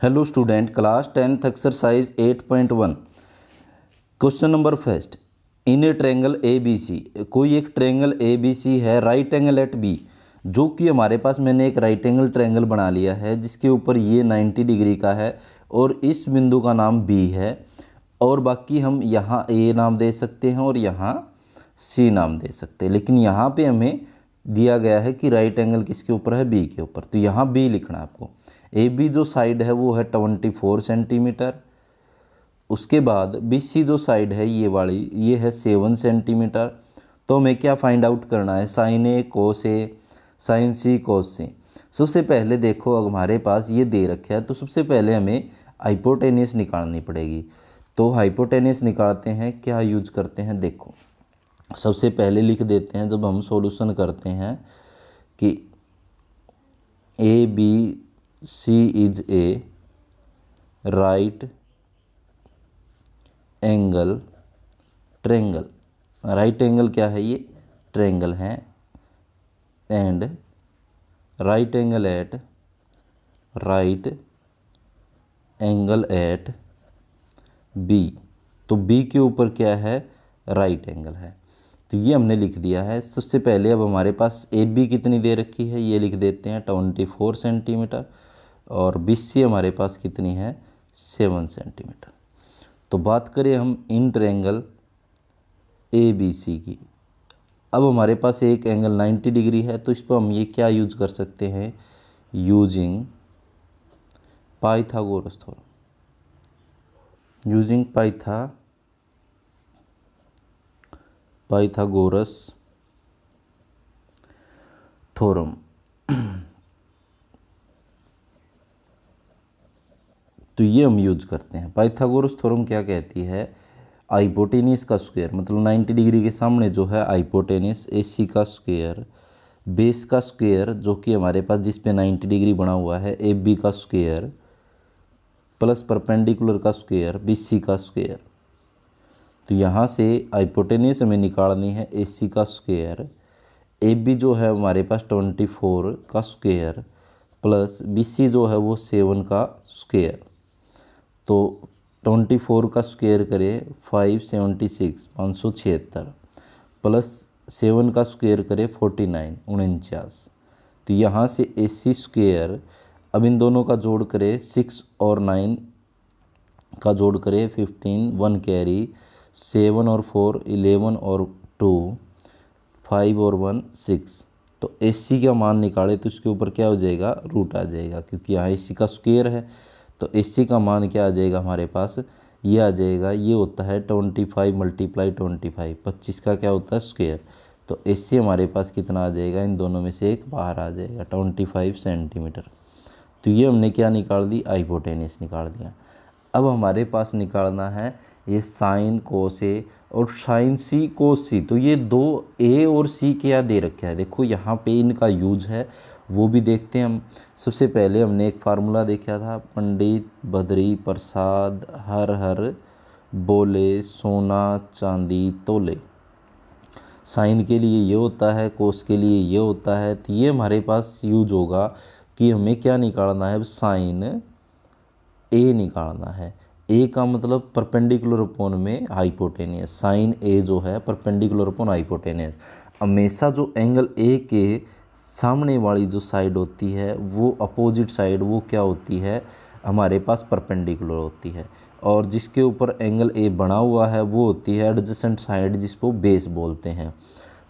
Hello student, class 10th exercise 8.1 question number first. In a triangle A B C, कोई एक triangle A B सी है, right angle at B, जो कि हमारे पास मैंने एक राइट एंगल ट्रेंगल बना लिया है जिसके ऊपर ये 90 डिग्री का है और इस बिंदु का नाम बी है और बाकी हम यहाँ ए नाम दे सकते हैं और यहाँ सी नाम दे सकते हैं, लेकिन यहाँ पे हमें दिया गया है कि राइट एंगल किसके ऊपर है, बी के ऊपर। तो यहाँ बी लिखना है आपको। ए बी जो साइड है वो है 24 सेंटीमीटर। उसके बाद बी सी जो साइड है ये वाली, ये है 7 सेंटीमीटर। तो हमें क्या फाइंड आउट करना है, साइन ए कोस ए, साइन सी कोस सी। सबसे पहले देखो हमारे पास ये दे रखा है, तो सबसे पहले हमें हाइपोटेनियस निकालनी पड़ेगी। तो हाइपोटेनियस निकालते हैं, क्या यूज करते हैं, देखो सबसे पहले लिख देते हैं जब हम सॉल्यूशन करते हैं कि A B C is a right angle triangle. Right angle क्या है, ये ट्रेंगल है। And right angle at B, तो बी के ऊपर क्या है, राइट एंगल है। तो ये हमने लिख दिया है। सबसे पहले अब हमारे पास ए बी कितनी दे रखी है, ये लिख देते हैं 24 सेंटीमीटर और बी सी हमारे पास कितनी है, 7 सेंटीमीटर। तो बात करें हम इन ट्रायंगल ए बी सी की। अब हमारे पास एक एंगल 90 डिग्री है, तो इस पर हम ये क्या यूज कर सकते हैं, using Pythagoras theorem. Using Pythagoras theorem. तो ये हम यूज करते हैं। पाइथागोरस थ्योरम क्या कहती है, हाइपोटेनियस का स्क्वायर, मतलब 90 डिग्री के सामने जो है हाइपोटेनियस, एसी का स्क्वायर, बेस का स्क्वायर जो कि हमारे पास जिस पे 90 डिग्री बना हुआ है, ए बी का स्क्वायर प्लस परपेंडिकुलर का स्क्वायर, बी सी का स्क्वायर। तो यहाँ से हाइपोटेनियस हमें निकालनी है ए सी का स्क्वायर, ए बी जो है हमारे पास 24 का स्क्वायर प्लस बी सी जो है वो 7 का स्क्वायर। तो 24 का स्क्वायर करें 576 576 प्लस 7 का स्क्वायर करें 49 49। तो यहाँ से ए सी स्क्वायर, अब इन दोनों का जोड़ करें 6 और 9 का जोड़ करें 15, 1 कैरी, 7 और 4 11 और 2 5 और 1 6। तो ए सी का मान निकाले तो इसके ऊपर क्या हो जाएगा, रूट आ जाएगा, क्योंकि यहाँ ए सी का स्क्वायर है। तो ए सी का मान क्या आ जाएगा हमारे पास, ये आ जाएगा, ये होता है 25 मल्टीप्लाई 25, 25 का क्या होता है स्क्वायर। तो ए सी हमारे पास कितना आ जाएगा, इन दोनों में से एक बाहर आ जाएगा, 25 सेंटीमीटर। तो ये हमने क्या निकाल दी, हाइपोटेनियस निकाल दिया। अब हमारे पास निकालना है ये साइन कोस ए और साइन सी कोस सी। तो ये दो ए और सी क्या दे रखा है, देखो यहाँ पे इनका यूज है वो भी देखते हैं हम। सबसे पहले हमने एक फार्मूला देखा था, पंडित बद्री प्रसाद हर हर बोले सोना चांदी तोले। साइन के लिए ये होता है, कोस के लिए ये होता है। तो ये हमारे पास यूज होगा कि हमें क्या निकालना है, साइन ए निकालना है। ए का मतलब परपेंडिकुलर अपॉन में हाइपोटेनियस, साइन ए जो है परपेंडिकुलर अपॉन हाइपोटेनियस। हमेशा जो एंगल ए के सामने वाली जो साइड होती है वो अपोजिट साइड, वो क्या होती है हमारे पास, परपेंडिकुलर होती है। और जिसके ऊपर एंगल ए बना हुआ है वो होती है एडजेसेंट साइड, जिसको बेस बोलते हैं।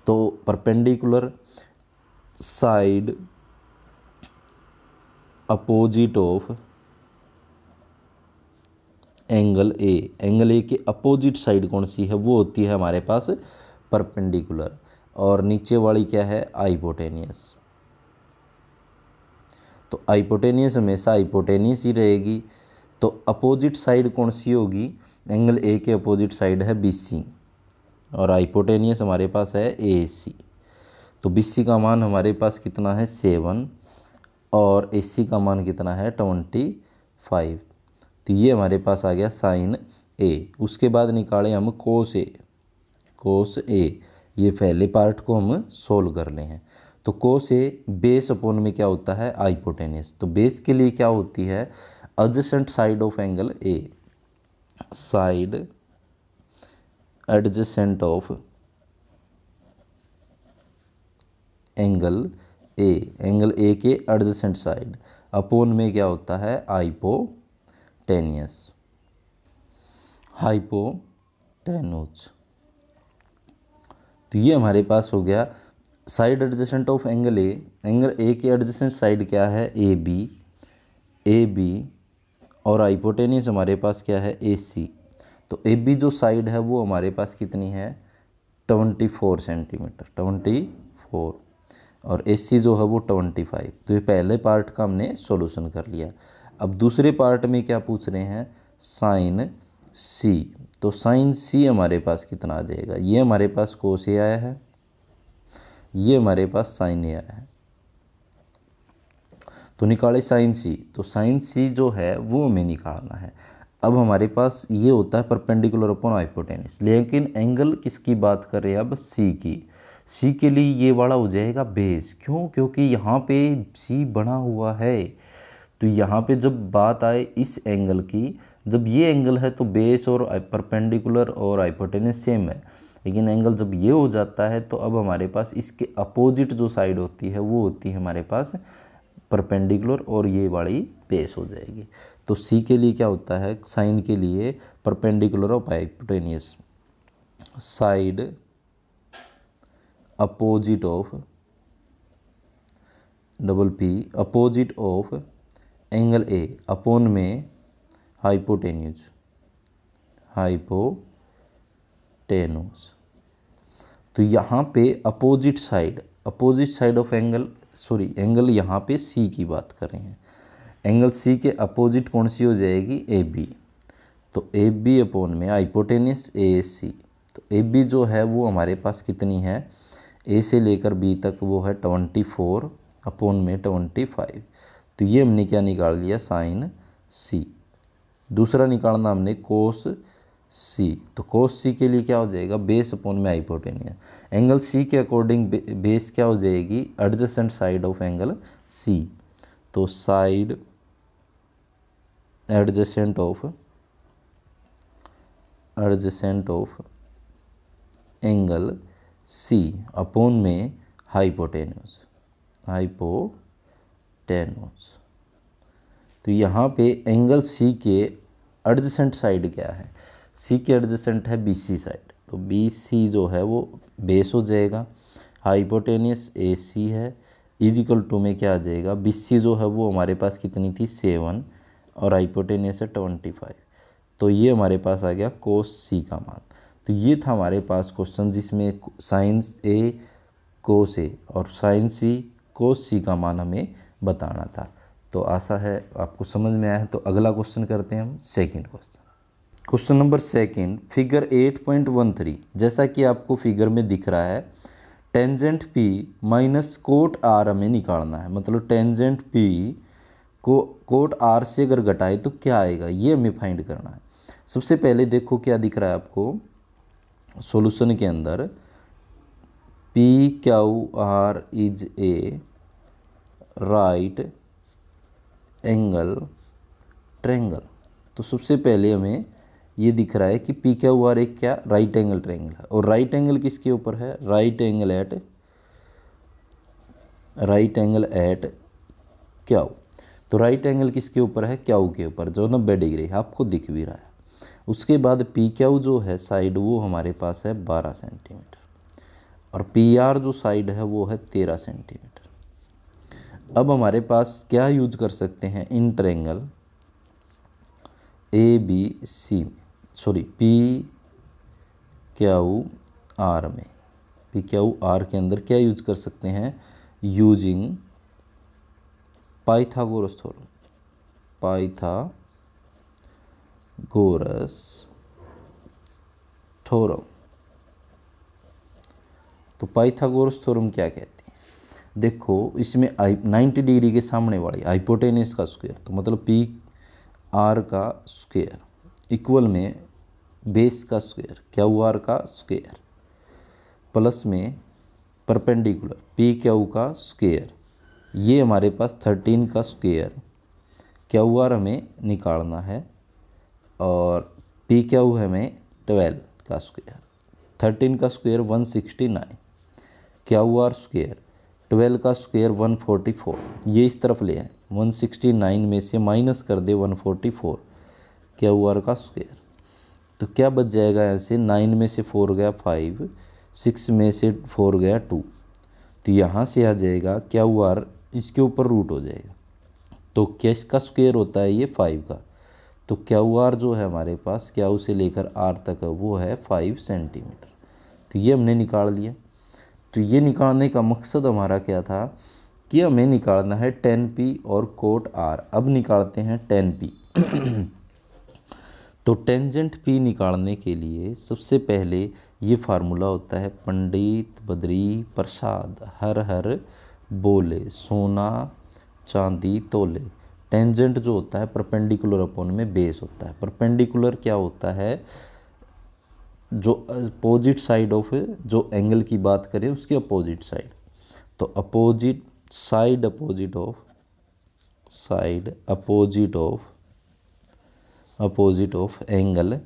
तो perpendicular side opposite of angle A, angle A के अपोजिट साइड कौन सी है, वो होती है हमारे पास परपेंडिकुलर। और नीचे वाली क्या है, हाइपोटेनियस। तो हाइपोटेनियस हमेशा हाइपोटेनियस ही रहेगी। तो अपोजिट साइड कौन सी होगी, एंगल ए के अपोजिट साइड है बी सी और हाइपोटेनियस हमारे पास है ए सी। तो बी सी का मान हमारे पास कितना है 7 और ए सी का मान कितना है 25। तो ये हमारे पास आ गया साइन ए। उसके बाद निकाले हम कोस ए। कोस ए, ये पहले पार्ट को हम सोल्व कर ले हैं। तो कोस ए बेस अपॉन में क्या होता है, हाइपोटेनियस। तो बेस के लिए क्या होती है, adjacent side of angle A, side adjacent of angle A, angle A के एडजेसेंट साइड अपोन में क्या होता है, हाइपोटेनियस, हाइपोटेनूज। तो ये हमारे पास हो गया side adjacent of angle A. Angle A के एडजेसेंट साइड क्या है, ए बी, और हाइपोटेनियस हमारे पास क्या है, ए सी। तो ए बी जो साइड है वो हमारे पास कितनी है, 24 सेंटीमीटर, 24, और ए सी जो है वो 25। तो ये पहले पार्ट का हमने सॉल्यूशन कर लिया। अब दूसरे पार्ट में क्या पूछ रहे हैं, साइन सी। तो साइन सी हमारे पास कितना आ जाएगा, ये हमारे पास कोस ए आया है, ये हमारे पास साइन ए आया है। तो निकाले साइन सी। तो साइन सी जो है वो हमें निकालना है। अब हमारे पास ये होता है परपेंडिकुलर अपॉन हाइपोटेनस, लेकिन एंगल किसकी बात कर रहे हैं अब, सी की। सी के लिए ये वाला हो जाएगा बेस, क्यों, क्योंकि यहाँ पे सी बना हुआ है। तो यहाँ पे जब बात आए इस एंगल की, जब ये एंगल है तो बेस और परपेंडिकुलर और हाइपोटेनस सेम है, लेकिन एंगल जब ये हो जाता है तो अब हमारे पास इसके अपोजिट जो साइड होती है वो होती है हमारे पास परपेंडिकुलर, और ये वाली बेस हो जाएगी। तो सी के लिए क्या होता है, साइन के लिए perpendicular of hypotenuse, side opposite of, double P, opposite of angle A upon में हाइपोटेन्यूज, हाइपोटेनूज। तो यहाँ पे opposite side of angle, sorry angle यहाँ पे सी की बात कर रहे हैं। एंगल सी के अपोजिट कौन सी हो जाएगी, ए बी। तो ए बी अपोन में हाइपोटेनस ए सी। तो ए बी जो है वो हमारे पास कितनी है, ए से लेकर बी तक वो है 24 अपोन में 25। तो ये हमने क्या निकाल लिया, साइन सी। दूसरा निकालना हमने कोस सी। तो कोस सी के लिए क्या हो जाएगा, बेस अपोन में हाइपोटेनियस। एंगल सी के अकॉर्डिंग बेस क्या हो जाएगी, adjacent side of angle C. तो side adjacent of angle C upon में हाइपोटेनस। तो यहाँ पे एंगल सी के एडजेसेंट साइड क्या है, सी के एडजेसेंट है बीसी साइड। तो बीसी जो है वो बेस हो जाएगा, हाइपोटेनियस ए सी है, इजिकल टू में क्या आ जाएगा, बीसी जो है वो हमारे पास कितनी थी 7, और हाइपोटेनियस है 25। तो ये हमारे पास आ गया कोस सी का मान। तो ये था हमारे पास क्वेश्चन जिसमें साइन ए कोस ए और साइन सी कोस सी का मान हमें बताना था। तो आशा है आपको समझ में आया है। तो अगला क्वेश्चन करते हैं हम, second question number second, figure 8.13। जैसा कि आपको फिगर में दिख रहा है, tangent P minus cot R हमें निकालना है। मतलब टेंजेंट पी को कोट आर से अगर घटाए तो क्या आएगा, ये हमें फाइंड करना है। सबसे पहले देखो क्या दिख रहा है आपको सॉल्यूशन के अंदर, P Q are is a right angle triangle. तो सबसे पहले हमें ये दिख रहा है कि पी क्यू आर एक क्या, राइट एंगल ट्रायंगल है। और राइट एंगल किसके ऊपर है, राइट एंगल एट क्यू। तो राइट एंगल किसके ऊपर है, क्यू के ऊपर, जो 90 डिग्री है, आपको दिख भी रहा है। उसके बाद पी क्यू जो है साइड वो हमारे पास है 12 सेंटीमीटर, और पी आर जो साइड है वो है 13 सेंटीमीटर। अब हमारे पास क्या यूज कर सकते हैं, in triangle A B C, sorry P Q R में, पी क्यू आर के अंदर क्या यूज कर सकते हैं, using Pythagoras theorem, Pythagoras theorem. तो पाइथागोरस थ्योरम क्या कहती है, देखो इसमें 90 डिग्री के सामने वाली हाइपोटेनस का स्क्वायर, तो मतलब पी आर का स्क्वायर इक्वल में बेस का स्क्वायर क्यू आर का स्क्वायर प्लस में परपेंडिकुलर पी क्यू का स्क्वायर, ये हमारे पास 13 का स्क्वायर क्यू आर हमें निकालना है और पी क्यू है हमें 12 का स्क्वायर, 13 का स्क्वायर 169, क्यू आर स्क्वायर 12 का स्क्वायर 144, ये इस तरफ ले आए, 169 में से माइनस कर दे 144 क्यू आर का स्क्वायर, तो क्या बच जाएगा यहाँ से, 9 में से 4 गया 5, 6 में से 4 गया 2, तो यहाँ से आ जाएगा क्यू आर, इसके ऊपर रूट हो जाएगा, तो किस का स्क्वायर होता है ये 5 का, तो क्यू आर जो है हमारे पास क्यू से लेकर आर तक है वो है 5 सेंटीमीटर, तो ये हमने निकाल लिया। तो ये निकालने का मकसद हमारा क्या था कि हमें निकालना है tan p और cot r। अब निकालते हैं tan p। तो टेंजेंट p निकालने के लिए सबसे पहले ये फार्मूला होता है, पंडित बद्री प्रसाद हर हर बोले, सोना चांदी तोले। टेंजेंट जो होता है परपेंडिकुलर अपॉन में बेस होता है। परपेंडिकुलर क्या होता है, जो अपोजिट साइड ऑफ जो एंगल की बात करें उसके अपोजिट साइड, तो opposite side opposite of angle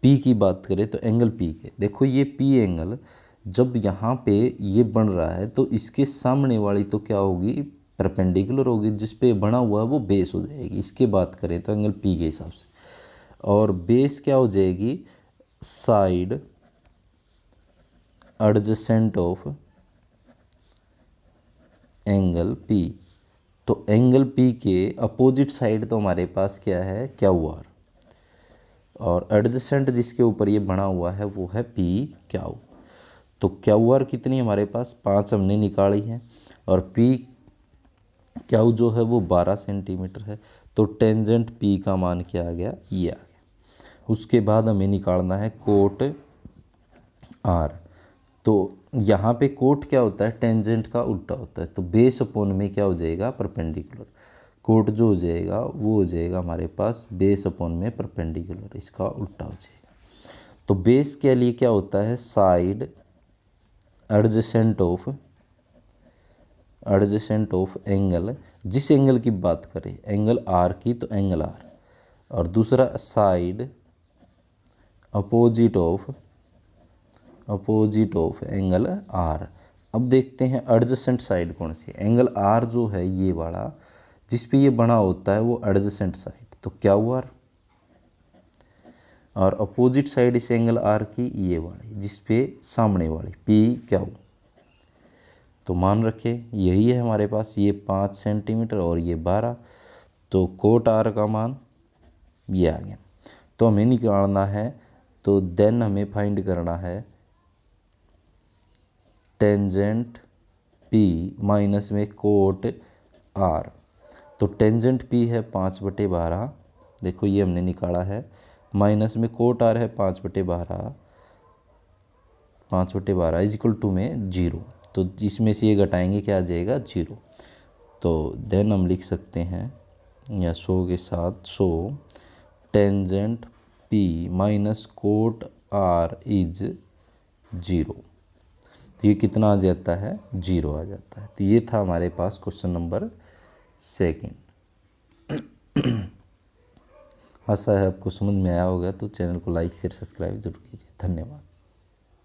P की बात करें तो एंगल पी के, देखो ये पी एंगल जब यहाँ पे ये बन रहा है तो इसके सामने वाली तो क्या होगी, परपेंडिकुलर होगी, जिस पे बना हुआ है वो बेस हो जाएगी। इसके बात करें तो एंगल पी के हिसाब से, और बेस क्या हो जाएगी, side adjacent of angle P. तो एंगल पी के अपोजिट साइड तो हमारे पास क्या है, क्यू आर, और एडजेसेंट जिसके ऊपर ये बना हुआ है वो है पी क्यू। तो क्यू आर कितनी हमारे पास 5 हमने निकाली है, और पी क्यू जो है वो 12 सेंटीमीटर है। तो टेंजेंट पी का मान क्या आ गया, ये आ गया। उसके बाद हमें निकालना है कोट आर। तो यहाँ पे कोट क्या होता है, टेंजेंट का उल्टा होता है, तो बेस अपॉन में क्या हो जाएगा, परपेंडिकुलर। कोट जो हो जाएगा वो हो जाएगा हमारे पास बेस अपॉन में परपेंडिकुलर, इसका उल्टा हो जाएगा। तो बेस के लिए क्या होता है, साइड एडजेसेंट ऑफ एंगल, जिस एंगल की बात करें एंगल आर की तो एंगल आर, और दूसरा side opposite of angle R. अब देखते हैं एडजेसेंट साइड कौन सी है, एंगल आर जो है ये वाला जिस पे ये बना होता है वो एडजेसेंट साइड, तो क्यू आर, और अपोजिट साइड इस एंगल आर की ये वाली जिस पे सामने वाली पी क्यू। तो मान रखें यही है हमारे पास, ये 5 सेंटीमीटर और ये 12, तो कोट आर का मान ये आ गया। तो हमें निकालना है, तो देन हमें फाइंड करना है टेंजेंट पी माइनस में कोट आर। तो टेंजेंट पी है 5/12, देखो ये हमने निकाला है, माइनस में कोट आर है 5/12, 5/12 इज इक्वल टू में 0, तो इसमें से ये घटाएंगे क्या आ जाएगा, 0। तो देन हम लिख सकते हैं या 100 के साथ, 100 tangent P minus cot R is 0, तो ये कितना आ जाता है, 0 आ जाता है। तो ये था हमारे पास क्वेश्चन नंबर 2। आशा है आपको समझ में आया होगा, तो चैनल को लाइक शेयर सब्सक्राइब जरूर कीजिए। धन्यवाद।